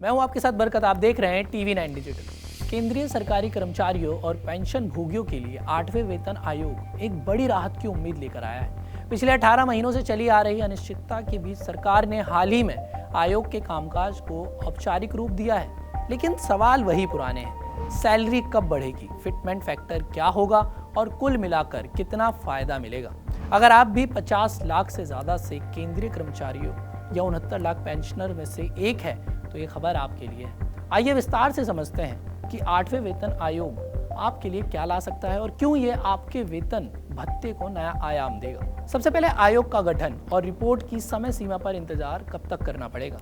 मैं हूं आपके साथ बरकत। आप देख रहे हैं TV9 डिजिटल। केंद्रीय सरकारी कर्मचारियों और पेंशन भोगियों के लिए 8वें वेतन आयोग एक बड़ी राहत की उम्मीद लेकर आया है। पिछले 18 महीनों से चली आ रही अनिश्चितता के बीच सरकार ने हाल ही में आयोग के कामकाज को औपचारिक रूप दिया है, लेकिन सवाल वही पुराने हैं। सैलरी कब बढ़ेगी, फिटमेंट फैक्टर क्या होगा और कुल मिलाकर कितना फायदा मिलेगा। अगर आप भी 50 लाख से ज्यादा से केंद्रीय कर्मचारियों या 69 लाख पेंशनर में से एक है तो ये खबर आपके लिए है। आइए विस्तार से समझते हैं कि 8वें वेतन आयोग आपके लिए क्या ला सकता है और क्यों ये आपके वेतन भत्ते को नया आयाम देगा। सबसे पहले आयोग का गठन और रिपोर्ट की समय सीमा पर इंतजार कब तक करना पड़ेगा,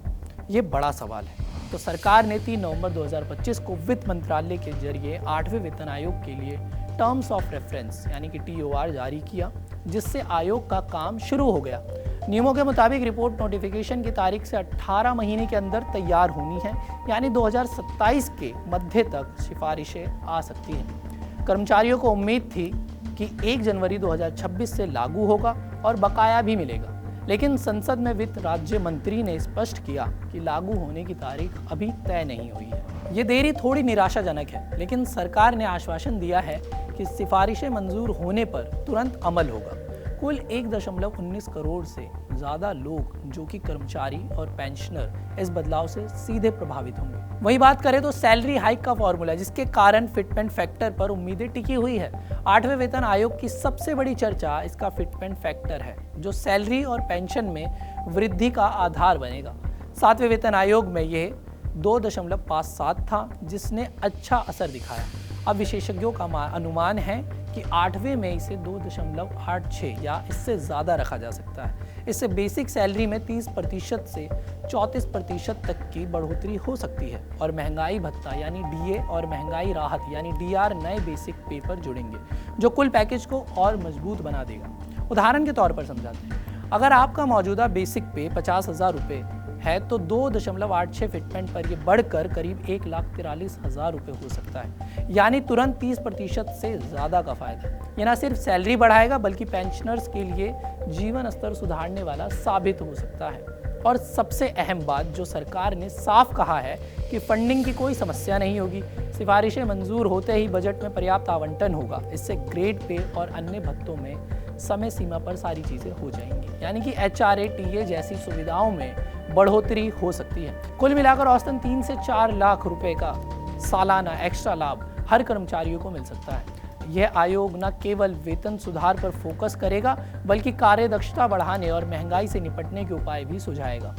ये बड़ा सवाल है। तो सरकार ने 3 नवंबर 2025 को वित्त मंत्रालय के जरिए 8वें वेतन आयोग के लिए टर्म्स ऑफ रेफरेंस यानी कि TOR जारी किया, जिससे आयोग का काम शुरू हो गया। नियमों के मुताबिक रिपोर्ट नोटिफिकेशन की तारीख से 18 महीने के अंदर तैयार होनी है, यानी 2027 के मध्य तक सिफारिशें आ सकती हैं। कर्मचारियों को उम्मीद थी कि 1 जनवरी 2026 से लागू होगा और बकाया भी मिलेगा, लेकिन संसद में वित्त राज्य मंत्री ने स्पष्ट किया कि लागू होने की तारीख अभी तय नहीं हुई है। ये देरी थोड़ी निराशाजनक है, लेकिन सरकार ने आश्वासन दिया है कि सिफारिशें मंजूर होने पर तुरंत अमल होगा। कुल 1.19 करोड़ से ज़्यादा लोग जो कि कर्मचारी और पेंशनर इस बदलाव से सीधे प्रभावित होंगे। वही बात करें तो सैलरी हाइक का फॉर्मूला, जिसके कारण फिटमेंट फैक्टर पर उम्मीदें टिकी हुई है। 8वें वेतन आयोग की सबसे बड़ी चर्चा इसका फिटमेंट फैक्टर है, जो सैलरी और पेंशन में वृद्धि का आधार बनेगा। 7वें वेतन आयोग में यह 2.57 था, जिसने अच्छा असर दिखाया। अब विशेषज्ञों का अनुमान है कि 8वें में इसे 2.86 या इससे ज़्यादा रखा जा सकता है। इससे बेसिक सैलरी में 30% से 34% तक की बढ़ोतरी हो सकती है और महंगाई भत्ता यानी DA और महंगाई राहत यानी DR नए बेसिक पे पर जुड़ेंगे, जो कुल पैकेज को और मजबूत बना देगा। उदाहरण के तौर पर समझाते हैं, अगर आपका मौजूदा बेसिक पे 50,000 रुपये है तो 2.86 फिटमेंट पर यह बढ़कर करीब 1,43,000 रुपये हो सकता है, यानी तुरंत 30% से ज़्यादा का फायदा। यह न सिर्फ सैलरी बढ़ाएगा बल्कि पेंशनर्स के लिए जीवन स्तर सुधारने वाला साबित हो सकता है। और सबसे अहम बात जो सरकार ने साफ कहा है कि फंडिंग की कोई समस्या नहीं होगी। सिफारिशें मंजूर होते ही बजट में पर्याप्त आवंटन होगा। इससे ग्रेड पे और अन्य भत्तों में समय सीमा पर सारी चीज़ें हो जाएंगी, यानी कि HRA TA जैसी सुविधाओं में बढ़ोतरी हो सकती है। कुल मिलाकर औसतन 3 से 4 लाख रुपए का सालाना एक्स्ट्रा लाभ हर कर्मचारियों को मिल सकता है। यह आयोग न केवल वेतन सुधार पर फोकस करेगा बल्कि कार्यदक्षता बढ़ाने और महंगाई से निपटने के उपाय भी सुझाएगा।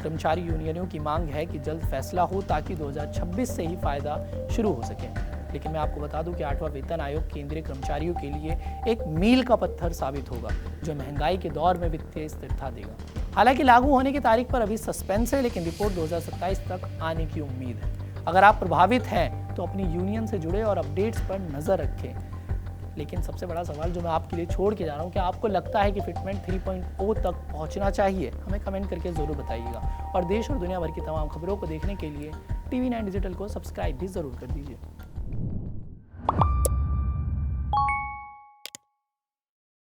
कर्मचारी यूनियनों की मांग है कि जल्द फैसला हो ताकि 2026 से ही फायदा शुरू हो सके। लेकिन मैं आपको बता दूं कि 8वां वेतन आयोग केंद्रीय कर्मचारियों के लिए एक मील का पत्थर साबित होगा, जो महंगाई के दौर में वित्तीय स्थिरता देगा। हालांकि लागू होने की तारीख पर अभी सस्पेंस है, लेकिन रिपोर्ट 2027 तक आने की उम्मीद है। अगर आप प्रभावित हैं तो अपनी यूनियन से जुड़े और अपडेट्स पर नजर रखें। लेकिन सबसे बड़ा सवाल जो मैं आपके लिए छोड़ के जा रहा हूँ, क्या आपको लगता है कि फिटमेंट 3.0 तक पहुँचना चाहिए? हमें कमेंट करके ज़रूर बताइएगा। और देश और दुनिया भर की तमाम खबरों को देखने के लिए TV9 डिजिटल को सब्सक्राइब भी ज़रूर कर दीजिए।